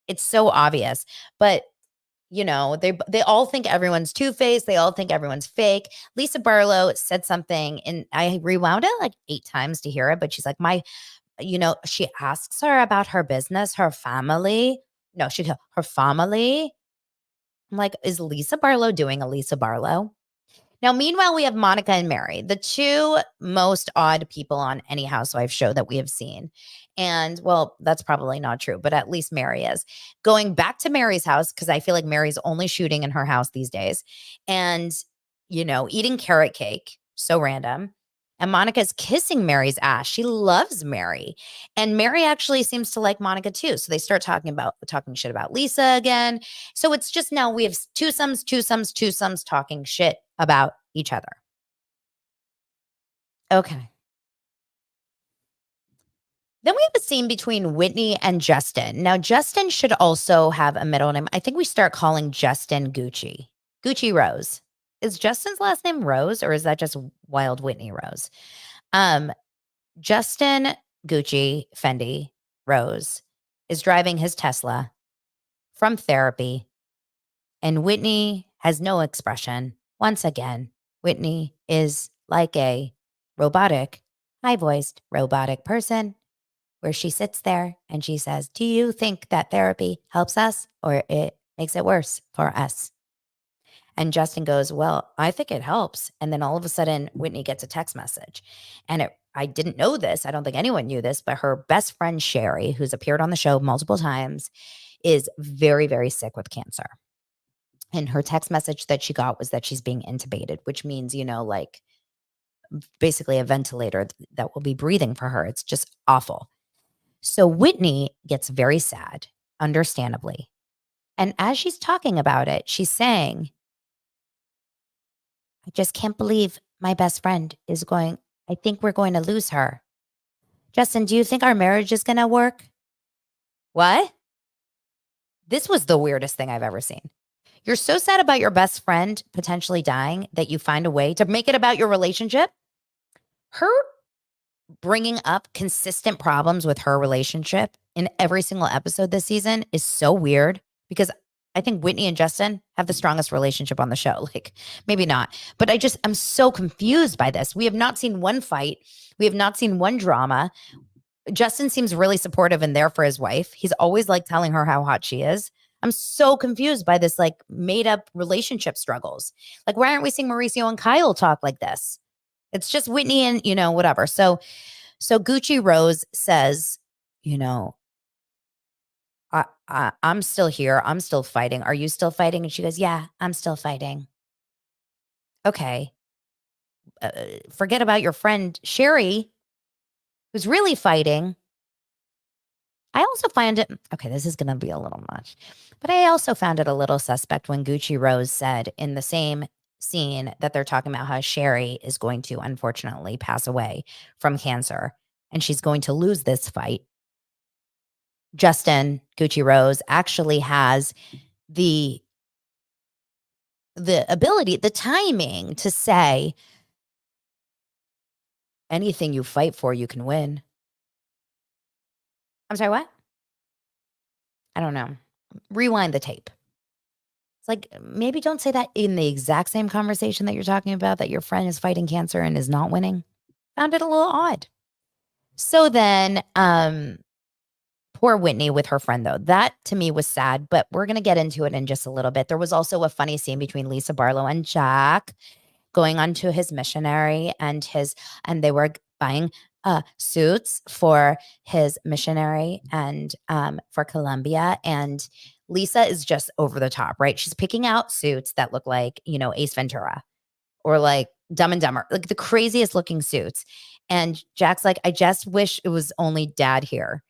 it's so obvious. But they all think everyone's two-faced. They all think everyone's fake. Lisa Barlow said something, and I rewound it like 8 times to hear it, but she's like, she asks her about her business, her family. No, her family. I'm like, is Lisa Barlow doing a Lisa Barlow? Now, meanwhile, we have Monica and Mary, the two most odd people on any housewife show that we have seen. And well, that's probably not true, but at least Mary is. Going back to Mary's house, because I feel like Mary's only shooting in her house these days, and, eating carrot cake. So random. And Monica's kissing Mary's ass. She loves Mary. And Mary actually seems to like Monica too. So they start talking shit about Lisa again. So it's just now we have twosomes talking shit about each other. Okay. Then we have a scene between Whitney and Justin. Now, Justin should also have a middle name. I think we start calling Justin Gucci. Gucci Rose. Is Justin's last name Rose, or is that just Wild Whitney Rose? Justin Gucci Fendi Rose is driving his Tesla from therapy, and Whitney has no expression. Once again, Whitney is like a robotic, high-voiced robotic person, where she sits there and she says, "Do you think that therapy helps us, or it makes it worse for us?" And Justin goes, "Well, I think it helps." And then all of a sudden, Whitney gets a text message. And I didn't know this. I don't think anyone knew this, but her best friend, Sherry, who's appeared on the show multiple times, is very, very sick with cancer. And her text message that she got was that she's being intubated, which means, like basically a ventilator that will be breathing for her. It's just awful. So Whitney gets very sad, understandably. And as she's talking about it, she's saying, "I just can't believe my best friend I think we're going to lose her. Justin, do you think our marriage is going to work?" What? This was the weirdest thing I've ever seen. You're so sad about your best friend potentially dying that you find a way to make it about your relationship. Her bringing up consistent problems with her relationship in every single episode this season is so weird, because I think Whitney and Justin have the strongest relationship on the show. Like, maybe not, but I'm so confused by this. We have not seen one fight. We have not seen one drama. Justin seems really supportive and there for his wife. He's always like telling her how hot she is. I'm so confused by this like made up relationship struggles. Like, why aren't we seeing Mauricio and Kyle talk like this? It's just Whitney and, whatever. So Gucci Rose says, I'm still here. I'm still fighting. Are you still fighting? And she goes, "Yeah, I'm still fighting." Okay. Forget about your friend Sherry, who's really fighting. I also find it, okay, this is going to be a little much, but I also found it a little suspect when Gucci Rose said in the same scene that they're talking about how Sherry is going to unfortunately pass away from cancer and she's going to lose this fight. Justin Gucci Rose actually has the ability, the timing to say, "Anything you fight for, you can win." I'm sorry, what? I don't know. Rewind the tape. It's like, maybe don't say that in the exact same conversation that you're talking about, that your friend is fighting cancer and is not winning. Found it a little odd. So then, poor Whitney with her friend, though. That to me was sad, but we're going to get into it in just a little bit. There was also a funny scene between Lisa Barlow and Jack going on to his missionary and they were buying suits for his missionary and for Colombia. And Lisa is just over the top, right? She's picking out suits that look like, Ace Ventura or like Dumb and Dumber, like the craziest looking suits. And Jack's like, "I just wish it was only Dad here."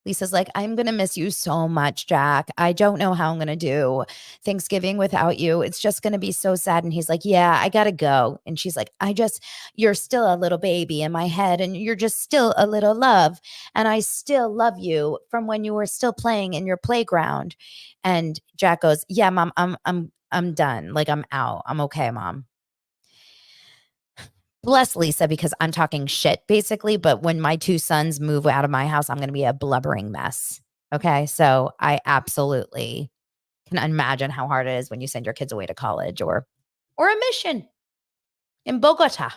Lisa's like, I'm going to miss you so much, Jack. I don't know how I'm going to do Thanksgiving without you. It's just going to be so sad. And he's like, yeah, I got to go. And she's like, you're still a little baby in my head and you're just still a little love. And I still love you from when you were still playing in your playground. And Jack goes, yeah, Mom, I'm done. Like, I'm out. I'm okay, Mom. Bless Lisa because I'm talking shit basically. But when my two sons move out of my house, I'm going to be a blubbering mess. Okay. So I absolutely can imagine how hard it is when you send your kids away to college or a mission in Bogota.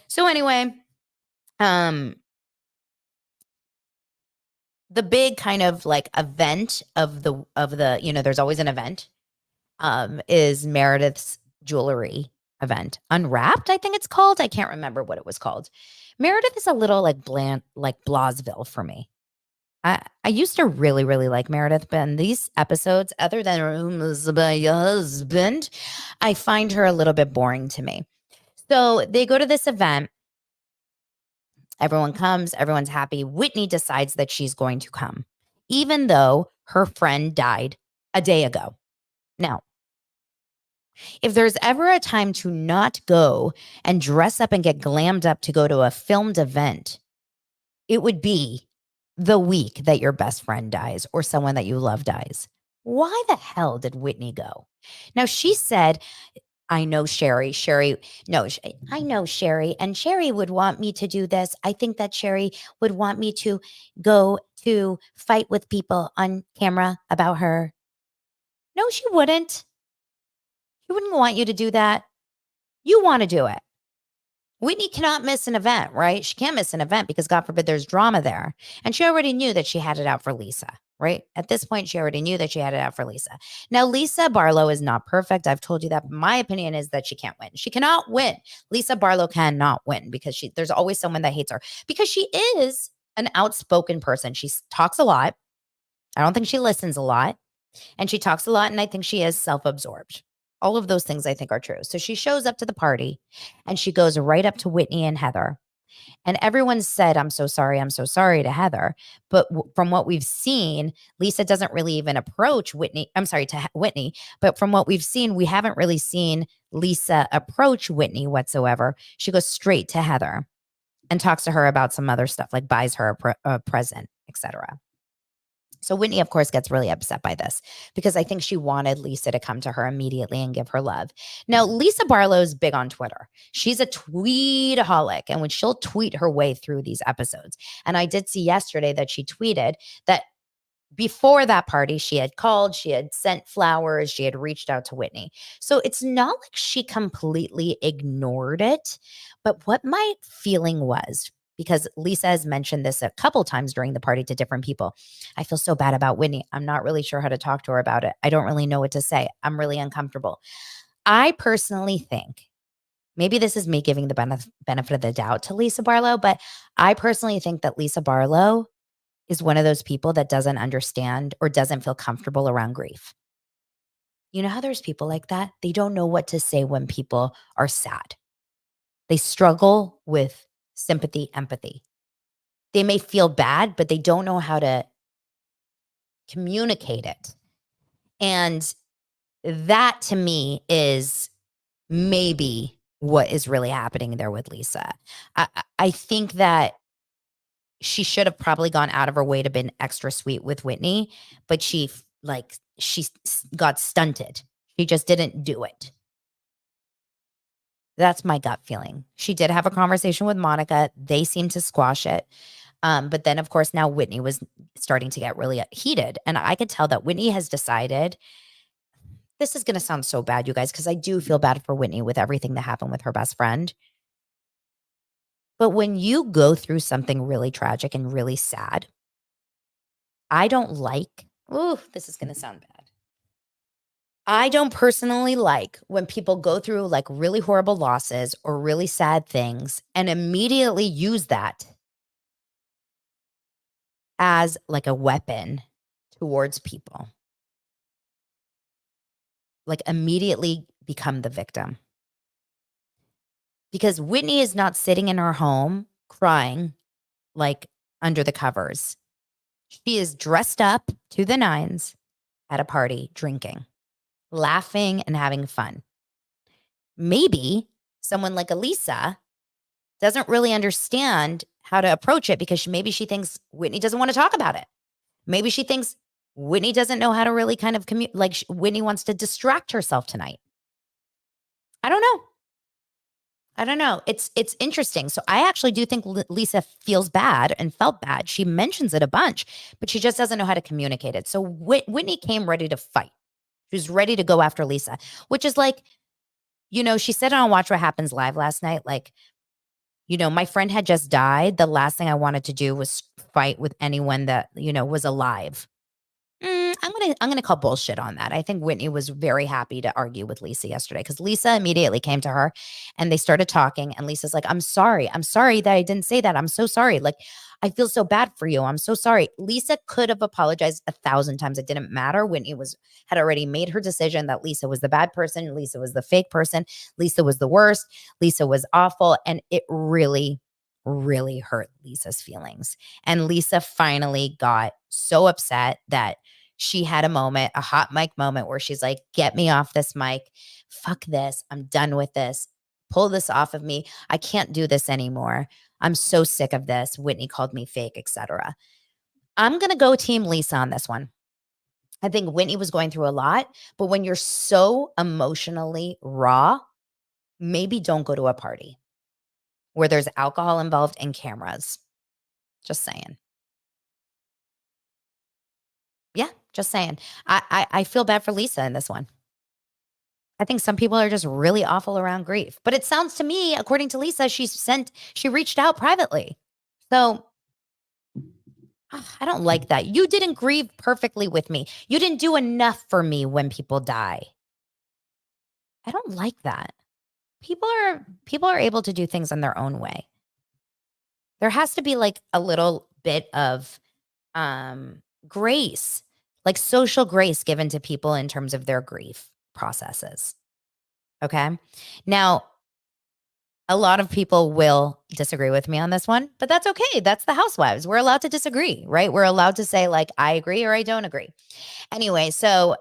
So anyway, the big kind of like event of the, there's always an event, is Meredith's jewelry event. Unwrapped, I think it's called. I can't remember what it was called. Meredith is a little like bland, like Blasville for me. I used to really, really like Meredith, but in these episodes, other than Rooms by Your Husband, I find her a little bit boring to me. So they go to this event. Everyone comes, everyone's happy. Whitney decides that she's going to come, even though her friend died a day ago. Now, if there's ever a time to not go and dress up and get glammed up to go to a filmed event, it would be the week that your best friend dies or someone that you love dies. Why the hell did Whitney go? Now, she said, I know Sherry. I know Sherry, and Sherry would want me to do this. I think that Sherry would want me to go to fight with people on camera about her. No, she wouldn't. She wouldn't want you to do that. You want to do it. Whitney cannot miss an event, right? She can't miss an event because God forbid there's drama there. And she already knew that she had it out for Lisa, right? At this point, she already knew that she had it out for Lisa. Now, Lisa Barlow is not perfect. I've told you that. My opinion is that she can't win. She cannot win. Lisa Barlow cannot win because there's always someone that hates her because she is an outspoken person. She talks a lot. I don't think she listens a lot. And she talks a lot. And I think she is self-absorbed. All of those things I think are true. So she shows up to the party and she goes right up to Whitney and Heather. And everyone said, I'm so sorry to Heather. But from what we've seen, Lisa doesn't really even approach Whitney. I'm sorry, to Whitney. But from what we've seen, we haven't really seen Lisa approach Whitney whatsoever. She goes straight to Heather and talks to her about some other stuff, like buys her a present, etc. So Whitney, of course, gets really upset by this because I think she wanted Lisa to come to her immediately and give her love. Now, Lisa Barlow's big on Twitter. She's a tweetaholic, and when she'll tweet her way through these episodes. And I did see yesterday that she tweeted that before that party, she had called, she had sent flowers, she had reached out to Whitney. So it's not like she completely ignored it. But what my feeling was, because Lisa has mentioned this a couple times during the party to different people. I feel so bad about Whitney. I'm not really sure how to talk to her about it. I don't really know what to say. I'm really uncomfortable. I personally think, maybe this is me giving the benefit of the doubt to Lisa Barlow, but I personally think that Lisa Barlow is one of those people that doesn't understand or doesn't feel comfortable around grief. You know how there's people like that? They don't know what to say when people are sad. They struggle with sympathy, empathy. They may feel bad, but they don't know how to communicate it. And that to me is maybe what is really happening there with Lisa. I think that she should have probably gone out of her way to been extra sweet with Whitney, but she got stunted. She just didn't do it. That's my gut feeling. She did have a conversation with Monica. They seemed to squash it. But then, of course, now Whitney was starting to get really heated. And I could tell that Whitney has decided, this is going to sound so bad, you guys, because I do feel bad for Whitney with everything that happened with her best friend. But when you go through something really tragic and really sad, I don't like, this is going to sound bad. I don't personally like when people go through like really horrible losses or really sad things and immediately use that as like a weapon towards people. Like immediately become the victim. Because Whitney is not sitting in her home crying like under the covers. She is dressed up to the nines at a party, drinking, laughing, and having fun. Maybe someone like Elisa doesn't really understand how to approach it because maybe she thinks Whitney doesn't want to talk about it. Maybe she thinks Whitney doesn't know how to really kind of Whitney wants to distract herself tonight. I don't know. It's interesting. So I actually do think Lisa feels bad and felt bad. She mentions it a bunch, but she just doesn't know how to communicate it. So Whitney came ready to fight. She was ready to go after Lisa, which is like, she said on Watch What Happens Live last night, like, my friend had just died. The last thing I wanted to do was fight with anyone that, was alive. I'm gonna call bullshit on that. I think Whitney was very happy to argue with Lisa yesterday because Lisa immediately came to her and they started talking. And Lisa's like, I'm sorry that I didn't say that. I'm so sorry. Like, I feel so bad for you. I'm so sorry. Lisa could have apologized 1,000 times. It didn't matter. Whitney had already made her decision that Lisa was the bad person. Lisa was the fake person. Lisa was the worst. Lisa was awful. And it really, really hurt Lisa's feelings. And Lisa finally got so upset that she had a hot mic moment where she's like, get me off this mic. Fuck this. I'm done with this. Pull this off of me. I can't do this anymore. I'm so sick of this. Whitney called me fake, etc. I'm going to go team Lisa on this one. I think Whitney was going through a lot, but when you're so emotionally raw, maybe don't go to a party where there's alcohol involved and cameras. Just saying. Yeah, just saying. I feel bad for Lisa in this one. I think some people are just really awful around grief. But it sounds to me, according to Lisa, she reached out privately. So I don't like that. You didn't grieve perfectly with me. You didn't do enough for me when people die. I don't like that. People are able to do things in their own way. There has to be like a little bit of grace, like social grace given to people in terms of their grief processes. Okay. Now, a lot of people will disagree with me on this one, but that's okay. That's the housewives. We're allowed to disagree, right? We're allowed to say like, I agree or I don't agree. Anyway, so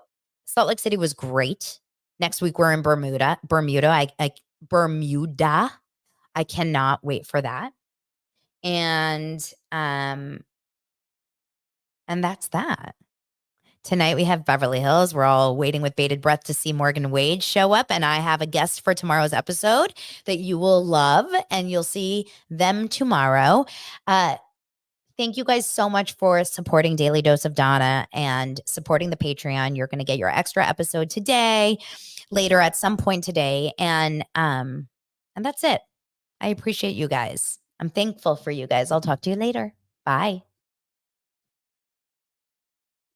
Salt Lake City was great. Next week we're in Bermuda. Bermuda. I cannot wait for that. And that's that. Tonight we have Beverly Hills. We're all waiting with bated breath to see Morgan Wade show up. And I have a guest for tomorrow's episode that you will love, and you'll see them tomorrow. Thank you guys so much for supporting Daily Dose of Donna and supporting the Patreon. You're going to get your extra episode today, later at some point today. And that's it. I appreciate you guys. I'm thankful for you guys. I'll talk to you later. Bye.